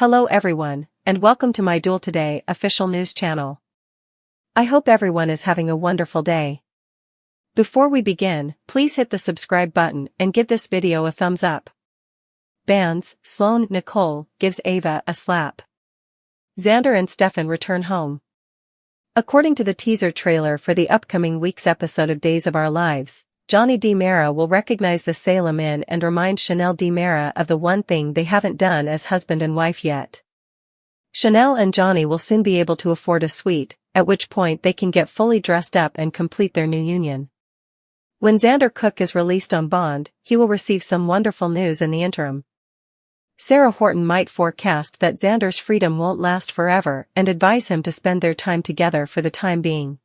Hello everyone, and welcome to my Duel Today official news channel. I hope everyone is having a wonderful day. Before we begin, please hit the subscribe button and give this video a thumbs up. Bans, Sloane, Nicole gives Ava a slap. Xander and Stefan return home. According to the teaser trailer for the upcoming week's episode of Days of Our Lives, Johnny DiMera will recognize the Salem Inn and remind Chanel DiMera of the one thing they haven't done as husband and wife yet. Chanel and Johnny will soon be able to afford a suite, at which point they can get fully dressed up and complete their new union. When Xander Cook is released on bond, he will receive some wonderful news in the interim. Sarah Horton might forecast that Xander's freedom won't last forever and advise him to spend their time together for the time being.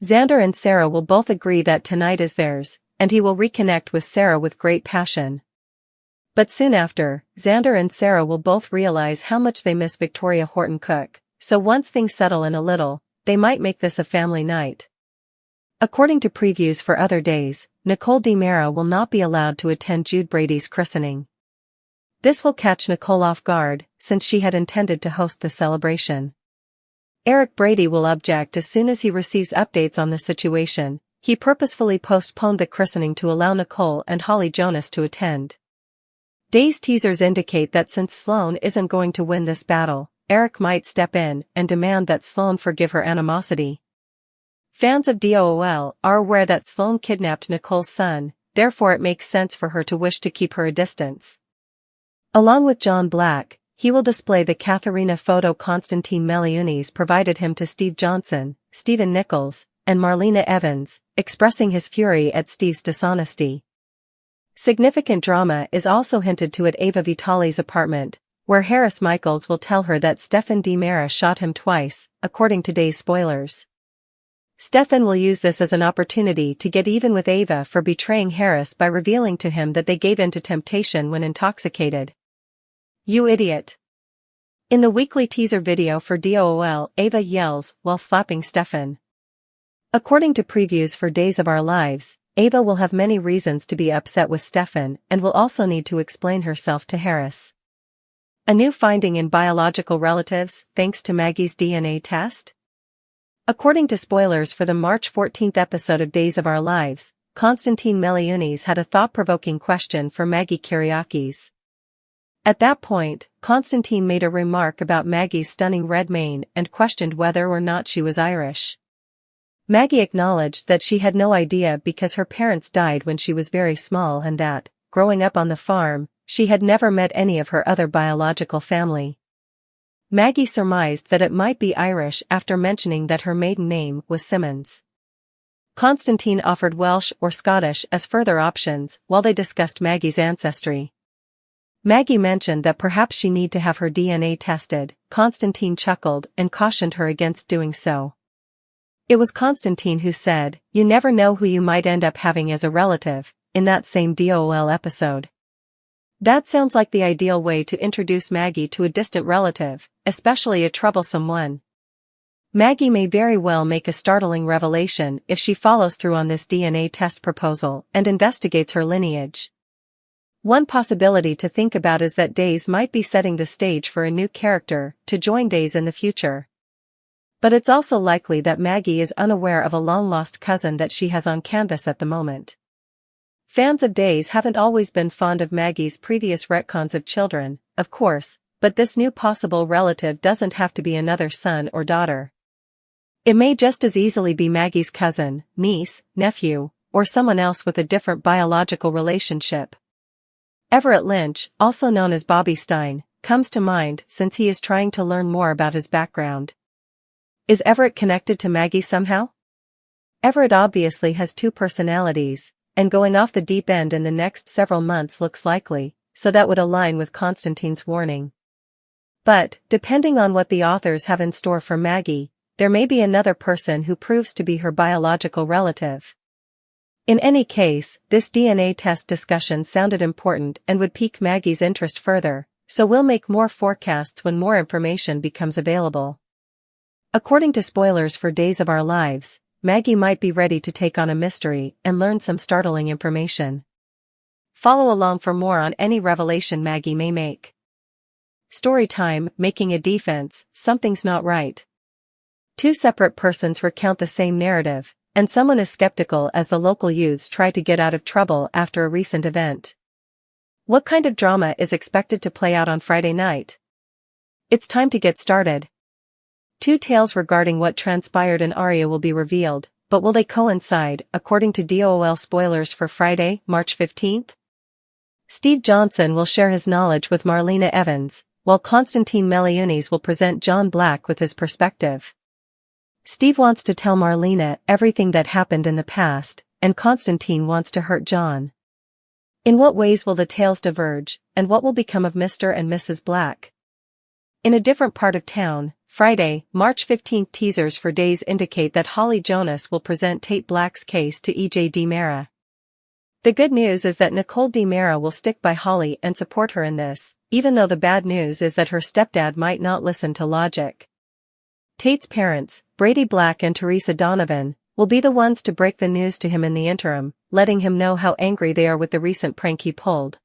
Xander and Sarah will both agree that tonight is theirs, and he will reconnect with Sarah with great passion. But soon after, Xander and Sarah will both realize how much they miss Victoria Horton Cook, so once things settle in a little, they might make this a family night. According to previews for other days, Nicole DiMera will not be allowed to attend Jude Brady's christening. This will catch Nicole off guard, since she had intended to host the celebration. Eric Brady will object as soon as he receives updates on the situation. He purposefully postponed the christening to allow Nicole and Holly Jonas to attend. Days teasers indicate that since Sloane isn't going to win this battle, Eric might step in and demand that Sloane forgive her animosity. Fans of DOOL are aware that Sloane kidnapped Nicole's son, therefore it makes sense for her to wish to keep her a distance. Along with John Black, he will display the Katharina photo Konstantin Meliunis provided him to Steve Johnson, Stephen Nichols, and Marlena Evans, expressing his fury at Steve's dishonesty. Significant drama is also hinted to at Ava Vitali's apartment, where Harris Michaels will tell her that Stefan DiMera shot him twice, according to Days spoilers. Stefan will use this as an opportunity to get even with Ava for betraying Harris by revealing to him that they gave in to temptation when intoxicated. You idiot. In the weekly teaser video for DOOL, Ava yells while slapping Stefan. According to previews for Days of Our Lives, Ava will have many reasons to be upset with Stefan and will also need to explain herself to Harris. A new finding in biological relatives thanks to Maggie's DNA test? According to spoilers for the March 14th episode of Days of Our Lives, Konstantin Meliunis had a thought-provoking question for Maggie Kyriakis. At that point, Konstantin made a remark about Maggie's stunning red mane and questioned whether or not she was Irish. Maggie acknowledged that she had no idea because her parents died when she was very small and that, growing up on the farm, she had never met any of her other biological family. Maggie surmised that it might be Irish after mentioning that her maiden name was Simmons. Konstantin offered Welsh or Scottish as further options while they discussed Maggie's ancestry. Maggie mentioned that perhaps she need to have her DNA tested. Konstantin chuckled and cautioned her against doing so. It was Konstantin who said, "You never know who you might end up having as a relative," in that same DOL episode. That sounds like the ideal way to introduce Maggie to a distant relative, especially a troublesome one. Maggie may very well make a startling revelation if she follows through on this DNA test proposal and investigates her lineage. One possibility to think about is that Days might be setting the stage for a new character to join Days in the future. But it's also likely that Maggie is unaware of a long-lost cousin that she has on canvas at the moment. Fans of Days haven't always been fond of Maggie's previous retcons of children, of course, but this new possible relative doesn't have to be another son or daughter. It may just as easily be Maggie's cousin, niece, nephew, or someone else with a different biological relationship. Everett Lynch, also known as Bobby Stein, comes to mind since he is trying to learn more about his background. Is Everett connected to Maggie somehow? Everett obviously has two personalities, and going off the deep end in the next several months looks likely, so that would align with Konstantin's warning. But, depending on what the authors have in store for Maggie, there may be another person who proves to be her biological relative. In any case, this DNA test discussion sounded important and would pique Maggie's interest further, so we'll make more forecasts when more information becomes available. According to spoilers for Days of Our Lives, Maggie might be ready to take on a mystery and learn some startling information. Follow along for more on any revelation Maggie may make. Story time, making a defense, something's not right. Two separate persons recount the same narrative, and someone is skeptical as the local youths try to get out of trouble after a recent event. What kind of drama is expected to play out on Friday night? It's time to get started. Two tales regarding what transpired in Aria will be revealed, but will they coincide, according to DOL spoilers for Friday, March 15th? Steve Johnson will share his knowledge with Marlena Evans, while Constantine Meliunis will present John Black with his perspective. Steve wants to tell Marlena everything that happened in the past, and Constantine wants to hurt John. In what ways will the tales diverge, and what will become of Mr. and Mrs. Black? In a different part of town, Friday, March 15th teasers for days indicate that Holly Jonas will present Tate Black's case to EJ DiMera. The good news is that Nicole DiMera will stick by Holly and support her in this, even though the bad news is that her stepdad might not listen to logic. Tate's parents, Brady Black and Teresa Donovan, will be the ones to break the news to him in the interim, letting him know how angry they are with the recent prank he pulled.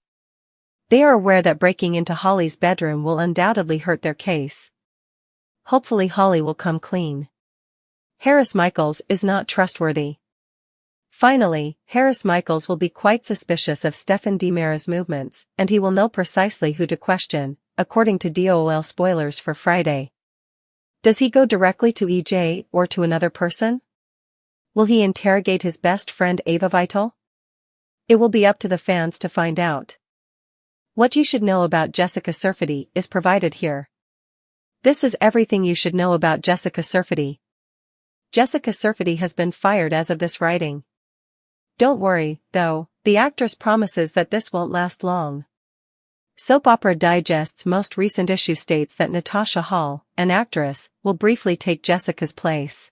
They are aware that breaking into Holly's bedroom will undoubtedly hurt their case. Hopefully Holly will come clean. Harris Michaels is not trustworthy. Finally, Harris Michaels will be quite suspicious of Stefan DiMera's movements, and he will know precisely who to question, according to DOL spoilers for Friday. Does he go directly to EJ or to another person? Will he interrogate his best friend Ava Vital? It will be up to the fans to find out. What you should know about Jessica Surfety is provided here. This is everything you should know about Jessica Surfety. Jessica Surfety has been fired as of this writing. Don't worry, though, the actress promises that this won't last long. Soap Opera Digest's most recent issue states that Natasha Hall, an actress, will briefly take Jessica's place.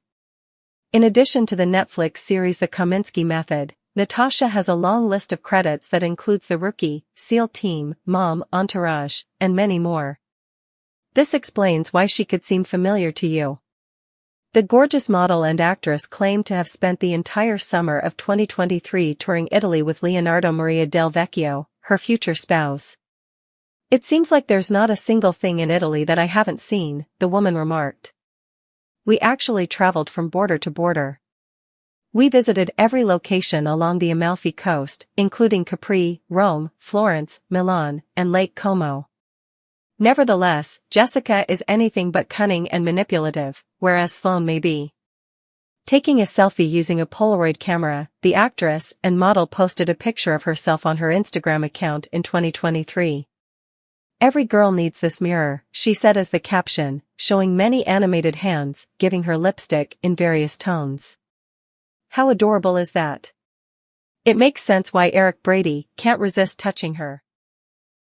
In addition to the Netflix series The Kominsky Method, Natasha has a long list of credits that includes The Rookie, SEAL Team, Mom, Entourage, and many more. This explains why she could seem familiar to you. The gorgeous model and actress claimed to have spent the entire summer of 2023 touring Italy with Leonardo Maria Del Vecchio, her future spouse. It seems like there's not a single thing in Italy that I haven't seen, the woman remarked. We actually traveled from border to border. We visited every location along the Amalfi Coast, including Capri, Rome, Florence, Milan, and Lake Como. Nevertheless, Jessica is anything but cunning and manipulative, whereas Sloane may be. Taking a selfie using a Polaroid camera, the actress and model posted a picture of herself on her Instagram account in 2023. Every girl needs this mirror, she said as the caption, showing many animated hands, giving her lipstick in various tones. How adorable is that? It makes sense why Eric Brady can't resist touching her.